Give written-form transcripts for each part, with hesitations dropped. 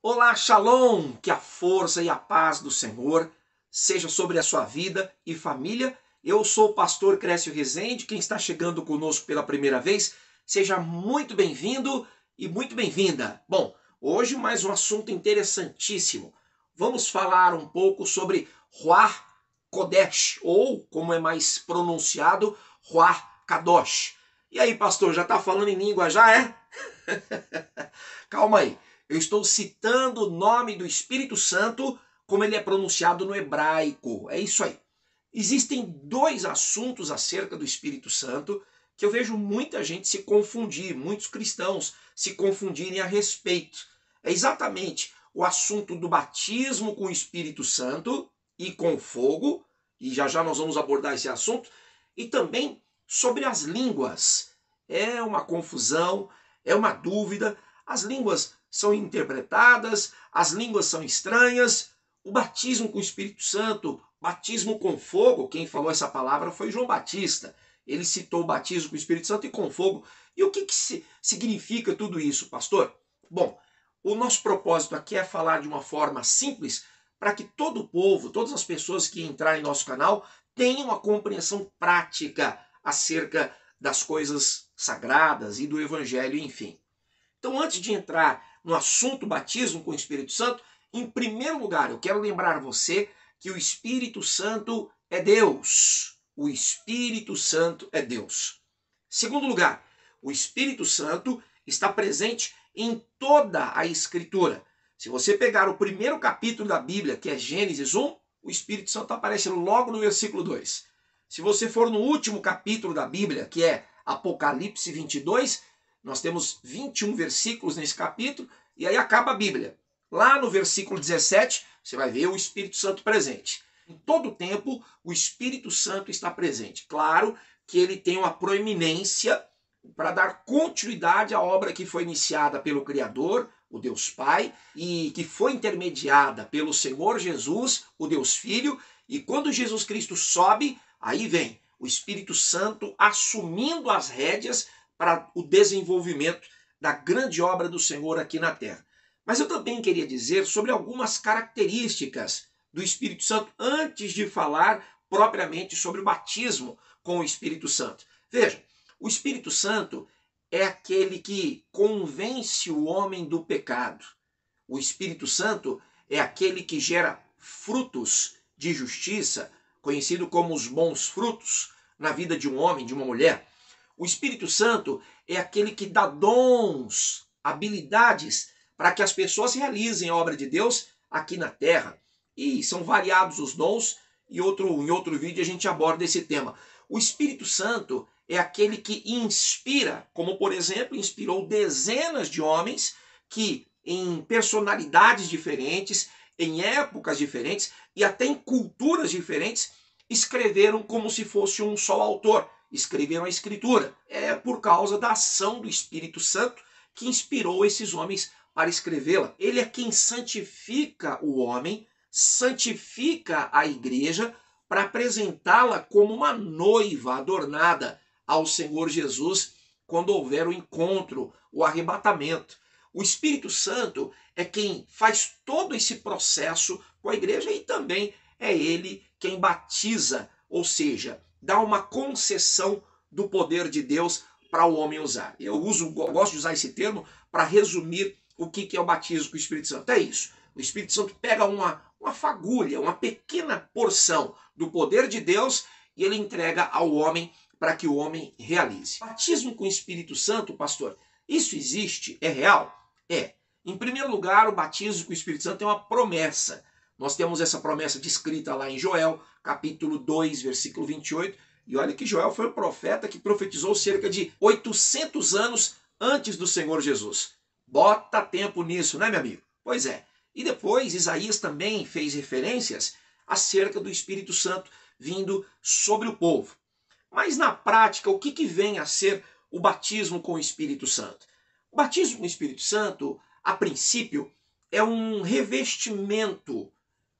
Olá, Shalom! Que a força e a paz do Senhor seja sobre a sua vida e família. Eu sou o pastor Crécio Rezende. Quem está chegando conosco pela primeira vez, seja muito bem-vindo e muito bem-vinda. Bom, hoje mais um assunto interessantíssimo. Vamos falar um pouco sobre Ruach Kodesh, ou como é mais pronunciado, Ruach Kadosh. E aí, pastor, já está falando em língua já, é? Calma aí. Eu estou citando o nome do Espírito Santo como ele é pronunciado no hebraico. É isso aí. Existem dois assuntos acerca do Espírito Santo que eu vejo muita gente se confundir, muitos cristãos se confundirem a respeito. É exatamente o assunto do batismo com o Espírito Santo e com fogo, e já já nós vamos abordar esse assunto, e também sobre as línguas. É uma confusão, é uma dúvida. As línguas são interpretadas, as línguas são estranhas. O batismo com o Espírito Santo, batismo com fogo, quem falou essa palavra foi João Batista. Ele citou o batismo com o Espírito Santo e com fogo. E o que significa tudo isso, pastor? Bom, o nosso propósito aqui é falar de uma forma simples para que todo o povo, todas as pessoas que entrarem em nosso canal tenham uma compreensão prática acerca das coisas sagradas e do Evangelho, enfim. Então, antes de entrar no assunto batismo com o Espírito Santo, em primeiro lugar, eu quero lembrar você que o Espírito Santo é Deus. O Espírito Santo é Deus. Segundo lugar, o Espírito Santo está presente em toda a Escritura. Se você pegar o primeiro capítulo da Bíblia, que é Gênesis 1, o Espírito Santo aparece logo no versículo 2. Se você for no último capítulo da Bíblia, que é Apocalipse 22, nós temos 21 versículos nesse capítulo, e aí acaba a Bíblia. Lá no versículo 17, você vai ver o Espírito Santo presente. Em todo tempo, o Espírito Santo está presente. Claro que ele tem uma proeminência para dar continuidade à obra que foi iniciada pelo Criador, o Deus Pai, e que foi intermediada pelo Senhor Jesus, o Deus Filho, e quando Jesus Cristo sobe, aí vem o Espírito Santo assumindo as rédeas para o desenvolvimento da grande obra do Senhor aqui na terra. Mas eu também queria dizer sobre algumas características do Espírito Santo antes de falar propriamente sobre o batismo com o Espírito Santo. Veja, o Espírito Santo é aquele que convence o homem do pecado. O Espírito Santo é aquele que gera frutos de justiça, conhecido como os bons frutos, na vida de um homem, de uma mulher. O Espírito Santo é aquele que dá dons, habilidades para que as pessoas realizem a obra de Deus aqui na terra. E são variados os dons, e em outro vídeo a gente aborda esse tema. O Espírito Santo é aquele que inspira, como por exemplo, inspirou dezenas de homens que em personalidades diferentes, em épocas diferentes e até em culturas diferentes, escreveram como se fosse um só autor. Escreveram a Escritura. É por causa da ação do Espírito Santo que inspirou esses homens para escrevê-la. Ele é quem santifica o homem, santifica a igreja para apresentá-la como uma noiva adornada ao Senhor Jesus quando houver o encontro, o arrebatamento. O Espírito Santo é quem faz todo esse processo com a igreja e também é ele quem batiza, ou seja, dá uma concessão do poder de Deus para o homem usar. Eu gosto de usar esse termo para resumir o que é o batismo com o Espírito Santo. É isso. O Espírito Santo pega uma fagulha, uma pequena porção do poder de Deus e ele entrega ao homem para que o homem realize. Batismo com o Espírito Santo, pastor, isso existe? É real? É. Em primeiro lugar, o batismo com o Espírito Santo é uma promessa. Nós temos essa promessa descrita lá em Joel, capítulo 2, versículo 28. E olha que Joel foi um profeta que profetizou cerca de 800 anos antes do Senhor Jesus. Bota tempo nisso, né, meu amigo? Pois é. E depois Isaías também fez referências acerca do Espírito Santo vindo sobre o povo. Mas na prática, o que vem a ser o batismo com o Espírito Santo? O batismo com o Espírito Santo, a princípio, é um revestimento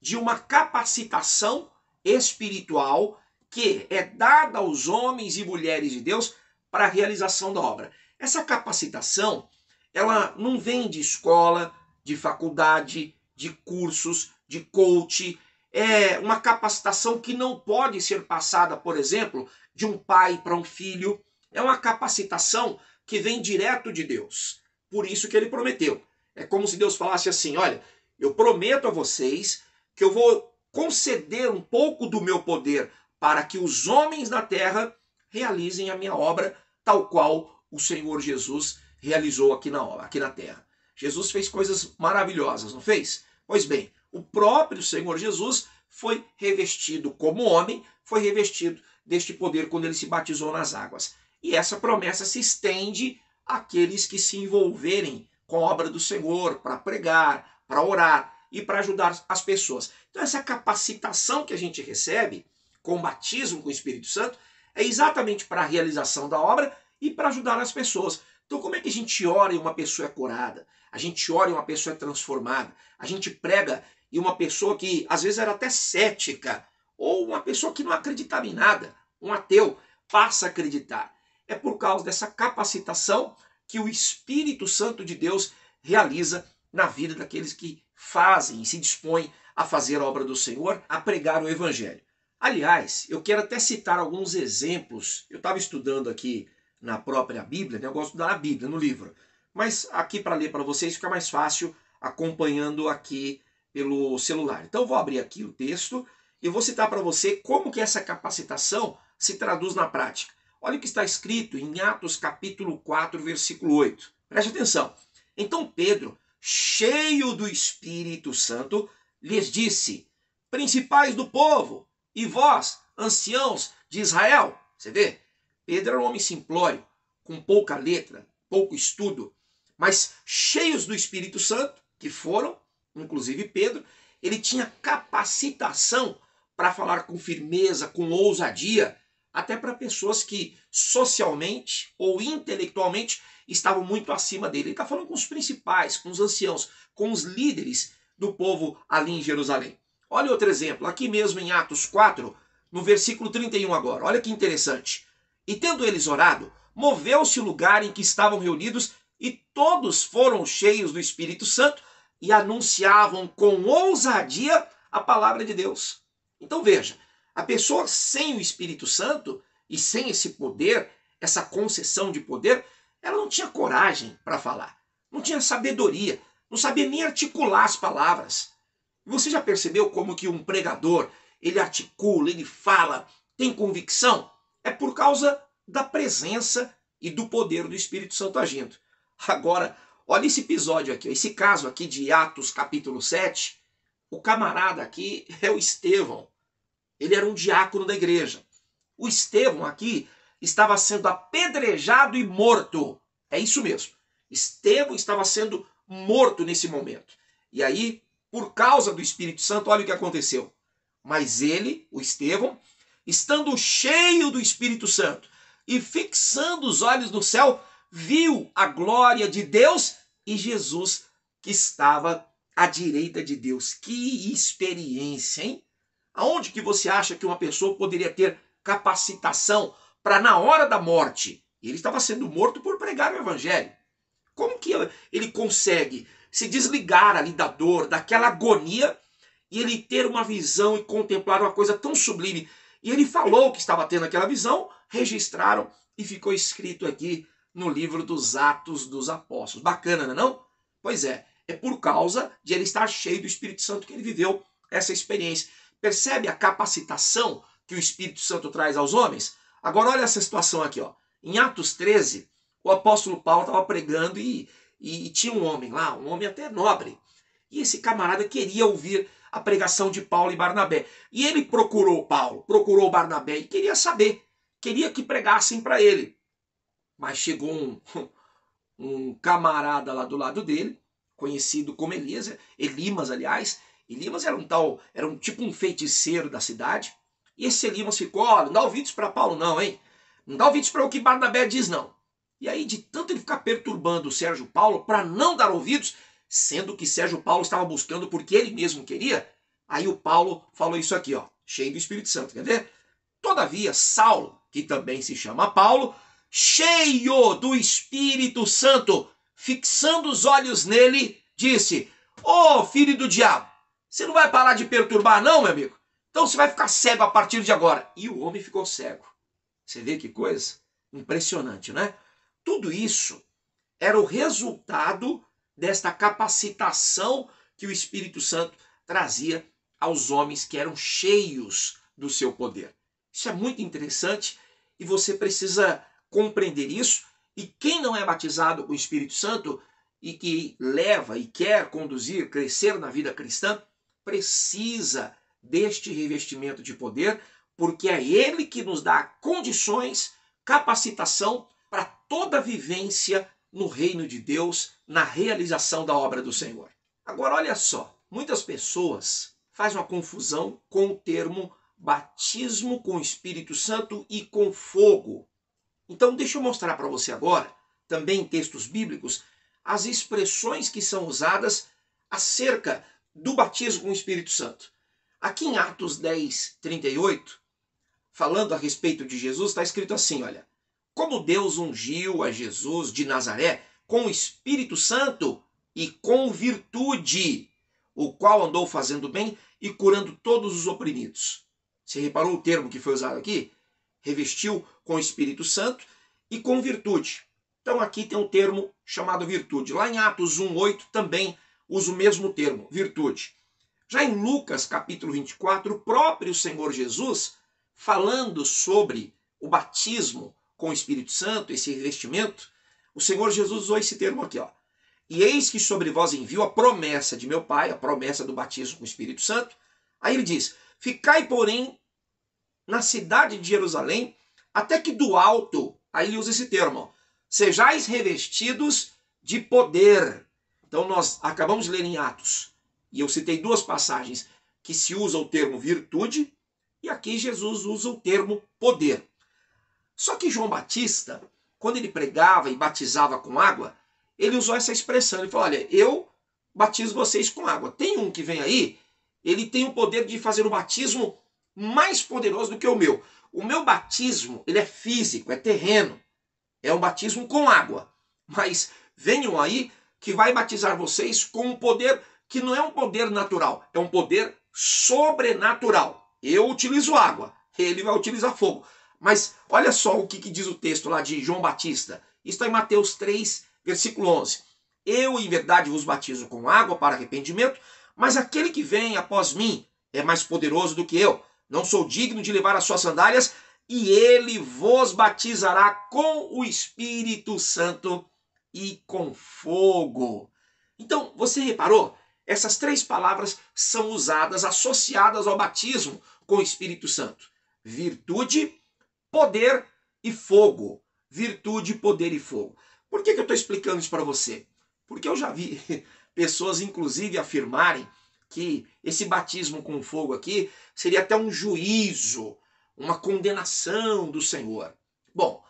de uma capacitação espiritual que é dada aos homens e mulheres de Deus para a realização da obra. Essa capacitação, ela não vem de escola, de faculdade, de cursos, de coach. É uma capacitação que não pode ser passada, por exemplo, de um pai para um filho. É uma capacitação que vem direto de Deus. Por isso que ele prometeu. É como se Deus falasse assim: olha, eu prometo a vocês que eu vou conceder um pouco do meu poder para que os homens da terra realizem a minha obra, tal qual o Senhor Jesus realizou aqui na terra. Jesus fez coisas maravilhosas, não fez? Pois bem, o próprio Senhor Jesus foi revestido como homem, foi revestido deste poder quando ele se batizou nas águas. E essa promessa se estende àqueles que se envolverem com a obra do Senhor, para pregar, para orar e para ajudar as pessoas. Então essa capacitação que a gente recebe com o batismo com o Espírito Santo é exatamente para a realização da obra e para ajudar as pessoas. Então como é que a gente ora e uma pessoa é curada? A gente ora e uma pessoa é transformada. A gente prega e uma pessoa que às vezes era até cética, ou uma pessoa que não acreditava em nada, um ateu, passa a acreditar. É por causa dessa capacitação que o Espírito Santo de Deus realiza na vida daqueles que fazem e se dispõem a fazer a obra do Senhor, a pregar o Evangelho. Aliás, eu quero até citar alguns exemplos. Eu estava estudando aqui na própria Bíblia, né? Eu gosto de estudar na Bíblia, no livro. Mas aqui para ler para vocês fica mais fácil acompanhando aqui pelo celular. Então eu vou abrir aqui o texto e vou citar para você como que essa capacitação se traduz na prática. Olha o que está escrito em Atos capítulo 4, versículo 8. Preste atenção. Então Pedro, cheio do Espírito Santo, lhes disse: principais do povo, e vós, anciãos de Israel. Você vê? Pedro era um homem simplório, com pouca letra, pouco estudo, mas cheios do Espírito Santo, que foram, inclusive Pedro, ele tinha capacitação para falar com firmeza, com ousadia, até para pessoas que socialmente ou intelectualmente estavam muito acima dele. Ele está falando com os principais, com os anciãos, com os líderes do povo ali em Jerusalém. Olha outro exemplo, aqui mesmo em Atos 4, no versículo 31 agora. Olha que interessante. E tendo eles orado, moveu-se o lugar em que estavam reunidos e todos foram cheios do Espírito Santo e anunciavam com ousadia a palavra de Deus. Então veja, a pessoa sem o Espírito Santo e sem esse poder, essa concessão de poder, ela não tinha coragem para falar, não tinha sabedoria, não sabia nem articular as palavras. Você já percebeu como que um pregador, ele articula, ele fala, tem convicção? É por causa da presença e do poder do Espírito Santo agindo. Agora, olha esse episódio aqui, esse caso aqui de Atos capítulo 7, o camarada aqui é o Estevão. Ele era um diácono da igreja. O Estevão aqui estava sendo apedrejado e morto. É isso mesmo. Estevão estava sendo morto nesse momento. E aí, por causa do Espírito Santo, olha o que aconteceu. Mas ele, o Estevão, estando cheio do Espírito Santo e fixando os olhos no céu, viu a glória de Deus e Jesus que estava à direita de Deus. Que experiência, hein? Aonde que você acha que uma pessoa poderia ter capacitação para na hora da morte? Ele estava sendo morto por pregar o Evangelho. Como que ele consegue se desligar ali da dor, daquela agonia, e ele ter uma visão e contemplar uma coisa tão sublime? E ele falou que estava tendo aquela visão, registraram e ficou escrito aqui no livro dos Atos dos Apóstolos. Bacana, não é? Pois é por causa de ele estar cheio do Espírito Santo que ele viveu essa experiência. Percebe a capacitação que o Espírito Santo traz aos homens? Agora olha essa situação aqui, ó. Em Atos 13, o apóstolo Paulo estava pregando e tinha um homem lá, um homem até nobre. E esse camarada queria ouvir a pregação de Paulo e Barnabé. E ele procurou Paulo, procurou Barnabé e queria saber, queria que pregassem para ele. Mas chegou um camarada lá do lado dele, conhecido como Elimas, aliás. Elimas era um tipo um feiticeiro da cidade. E esse Elimas ficou: ó, não dá ouvidos para Paulo não, hein? Não dá ouvidos para o que Barnabé diz não. E aí, de tanto ele ficar perturbando o Sérgio Paulo para não dar ouvidos, sendo que Sérgio Paulo estava buscando porque ele mesmo queria, aí o Paulo falou isso aqui, ó, cheio do Espírito Santo, quer ver? Todavia, Saulo, que também se chama Paulo, cheio do Espírito Santo, fixando os olhos nele, disse: Ô, filho do diabo, você não vai parar de perturbar não, meu amigo? Então você vai ficar cego a partir de agora. E o homem ficou cego. Você vê que coisa? Impressionante, né? Tudo isso era o resultado desta capacitação que o Espírito Santo trazia aos homens que eram cheios do seu poder. Isso é muito interessante e você precisa compreender isso. E quem não é batizado com o Espírito Santo e que leva e quer conduzir, crescer na vida cristã, precisa deste revestimento de poder, porque é ele que nos dá condições, capacitação para toda a vivência no reino de Deus, na realização da obra do Senhor. Agora, olha só, muitas pessoas fazem uma confusão com o termo batismo com o Espírito Santo e com fogo. Então, deixa eu mostrar para você agora, também em textos bíblicos, as expressões que são usadas acerca do batismo com o Espírito Santo. Aqui em Atos 10, 38, falando a respeito de Jesus, está escrito assim, olha: como Deus ungiu a Jesus de Nazaré com o Espírito Santo e com virtude, o qual andou fazendo bem e curando todos os oprimidos. Você reparou o termo que foi usado aqui? Revestiu com o Espírito Santo e com virtude. Então aqui tem um termo chamado virtude. Lá em Atos 1:8 também usa o mesmo termo, virtude. Já em Lucas capítulo 24, o próprio Senhor Jesus, falando sobre o batismo com o Espírito Santo, esse revestimento, o Senhor Jesus usou esse termo aqui, ó. E eis que sobre vós envio a promessa de meu Pai, a promessa do batismo com o Espírito Santo. Aí ele diz: ficai, porém, na cidade de Jerusalém, até que do alto, aí ele usa esse termo, ó, sejais revestidos de poder. Então nós acabamos de ler em Atos, e eu citei duas passagens que se usa o termo virtude, e aqui Jesus usa o termo poder. Só que João Batista, quando ele pregava e batizava com água, ele usou essa expressão. Ele falou: olha, eu batizo vocês com água. Tem um que vem aí, ele tem o poder de fazer um batismo mais poderoso do que o meu. O meu batismo, ele é físico, é terreno. É um batismo com água. Mas venham aí que vai batizar vocês com um poder que não é um poder natural, é um poder sobrenatural. Eu utilizo água, ele vai utilizar fogo. Mas olha só o que diz o texto lá de João Batista. Isso está em Mateus 3, versículo 11. Eu, em verdade, vos batizo com água para arrependimento, mas aquele que vem após mim é mais poderoso do que eu. Não sou digno de levar as suas sandálias, e ele vos batizará com o Espírito Santo e com fogo. Então, você reparou? Essas três palavras são usadas, associadas ao batismo com o Espírito Santo. Virtude, poder e fogo. Virtude, poder e fogo. Por que eu estou explicando isso para você? Porque eu já vi pessoas, inclusive, afirmarem que esse batismo com fogo aqui seria até um juízo, uma condenação do Senhor. Bom,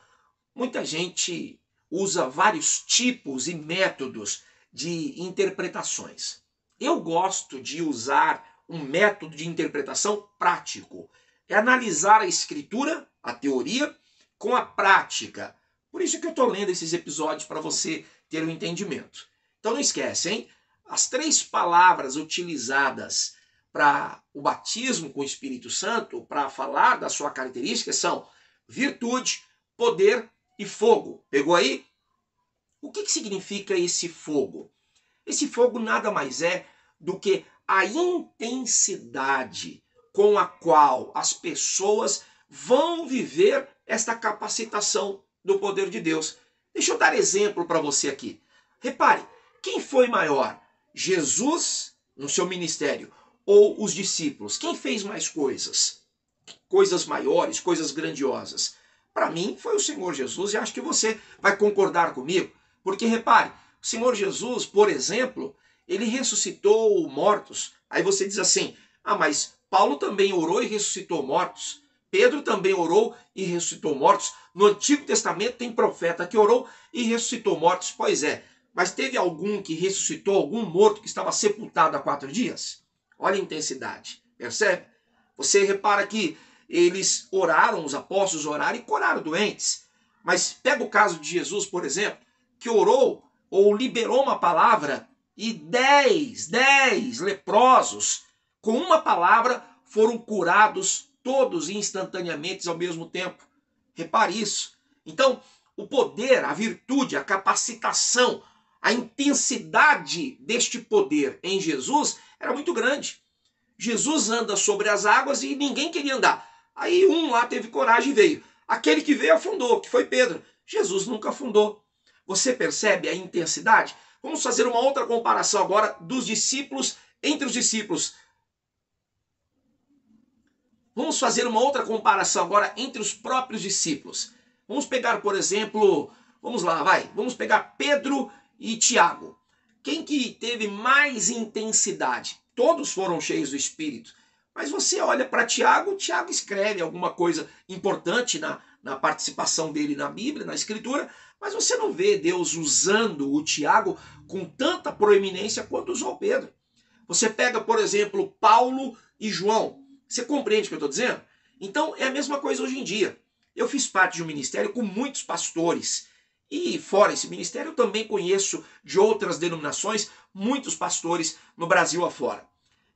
muita gente usa vários tipos e métodos de interpretações. Eu gosto de usar um método de interpretação prático. É analisar a escritura, a teoria, com a prática. Por isso que eu estou lendo esses episódios para você ter um entendimento. Então não esquece, hein? As três palavras utilizadas para o batismo com o Espírito Santo, para falar da sua característica, são virtude, poder e fogo. Pegou aí? O que significa esse fogo? Esse fogo nada mais é do que a intensidade com a qual as pessoas vão viver esta capacitação do poder de Deus. Deixa eu dar exemplo para você aqui. Repare, quem foi maior? Jesus no seu ministério ou os discípulos? Quem fez mais coisas? Coisas maiores, coisas grandiosas? Para mim foi o Senhor Jesus, e acho que você vai concordar comigo. Porque repare, o Senhor Jesus, por exemplo, ele ressuscitou mortos. Aí você diz assim: ah, mas Paulo também orou e ressuscitou mortos. Pedro também orou e ressuscitou mortos. No Antigo Testamento tem profeta que orou e ressuscitou mortos. Pois é, mas teve algum que ressuscitou algum morto que estava sepultado há 4 dias? Olha a intensidade, percebe? Você repara que eles oraram, os apóstolos oraram e curaram doentes. Mas pega o caso de Jesus, por exemplo, que orou ou liberou uma palavra E 10 leprosos, com uma palavra, foram curados todos instantaneamente ao mesmo tempo. Repare isso. Então, o poder, a virtude, a capacitação, a intensidade deste poder em Jesus era muito grande. Jesus anda sobre as águas e ninguém queria andar. Aí um lá teve coragem e veio. Aquele que veio afundou, que foi Pedro. Jesus nunca afundou. Você percebe a intensidade? Vamos fazer uma outra comparação agora dos discípulos entre os discípulos. Vamos fazer uma outra comparação agora entre os próprios discípulos. Vamos pegar, por exemplo, vamos pegar Pedro e Tiago. Quem que teve mais intensidade? Todos foram cheios do Espírito. Mas você olha para Tiago, Tiago escreve alguma coisa importante na participação dele na Bíblia, na Escritura, mas você não vê Deus usando o Tiago com tanta proeminência quanto usou Pedro. Você pega, por exemplo, Paulo e João. Você compreende o que eu estou dizendo? Então é a mesma coisa hoje em dia. Eu fiz parte de um ministério com muitos pastores. E fora esse ministério eu também conheço de outras denominações muitos pastores no Brasil afora.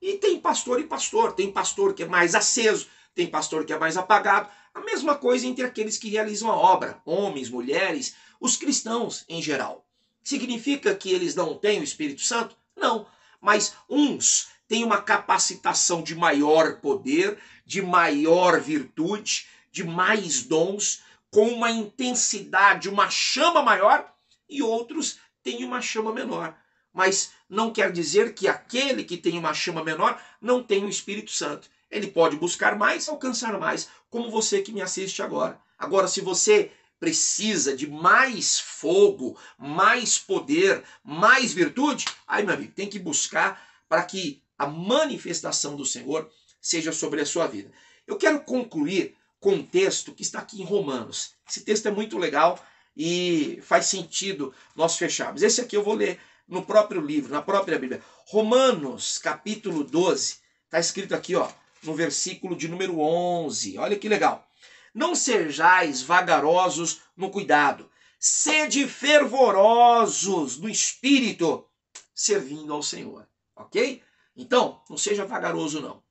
E tem pastor e pastor. Tem pastor que é mais aceso, tem pastor que é mais apagado. A mesma coisa entre aqueles que realizam a obra. Homens, mulheres, os cristãos em geral. Significa que eles não têm o Espírito Santo? Não. Mas uns têm uma capacitação de maior poder, de maior virtude, de mais dons, com uma intensidade, uma chama maior, e outros têm uma chama menor. Mas não quer dizer que aquele que tem uma chama menor não tem o Espírito Santo. Ele pode buscar mais, alcançar mais, como você que me assiste agora. Agora, se você precisa de mais fogo, mais poder, mais virtude, aí, meu amigo, tem que buscar para que a manifestação do Senhor seja sobre a sua vida. Eu quero concluir com um texto que está aqui em Romanos. Esse texto é muito legal e faz sentido nós fecharmos. Esse aqui eu vou ler no próprio livro, na própria Bíblia. Romanos, capítulo 12, está escrito aqui, ó, no versículo de número 11. Olha que legal. Não sejais vagarosos no cuidado, sede fervorosos no espírito, servindo ao Senhor. Ok? Então, não seja vagaroso não.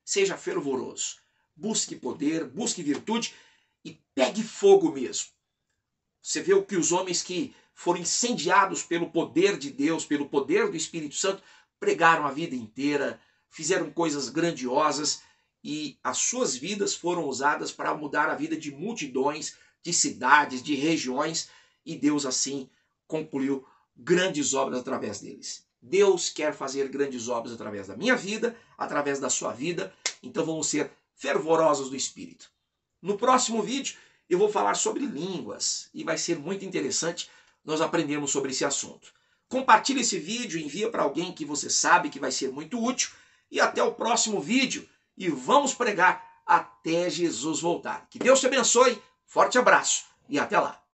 Seja fervoroso. Busque poder, busque virtude e pegue fogo mesmo. Você vê o que os homens que foram incendiados pelo poder de Deus, pelo poder do Espírito Santo, pregaram a vida inteira, fizeram coisas grandiosas e as suas vidas foram usadas para mudar a vida de multidões, de cidades, de regiões, e Deus assim concluiu grandes obras através deles. Deus quer fazer grandes obras através da minha vida, através da sua vida, então vamos ser fervorosos do Espírito. No próximo vídeo eu vou falar sobre línguas e vai ser muito interessante nós aprendermos sobre esse assunto. Compartilhe esse vídeo, envia para alguém que você sabe que vai ser muito útil e até o próximo vídeo e vamos pregar até Jesus voltar. Que Deus te abençoe, forte abraço e até lá.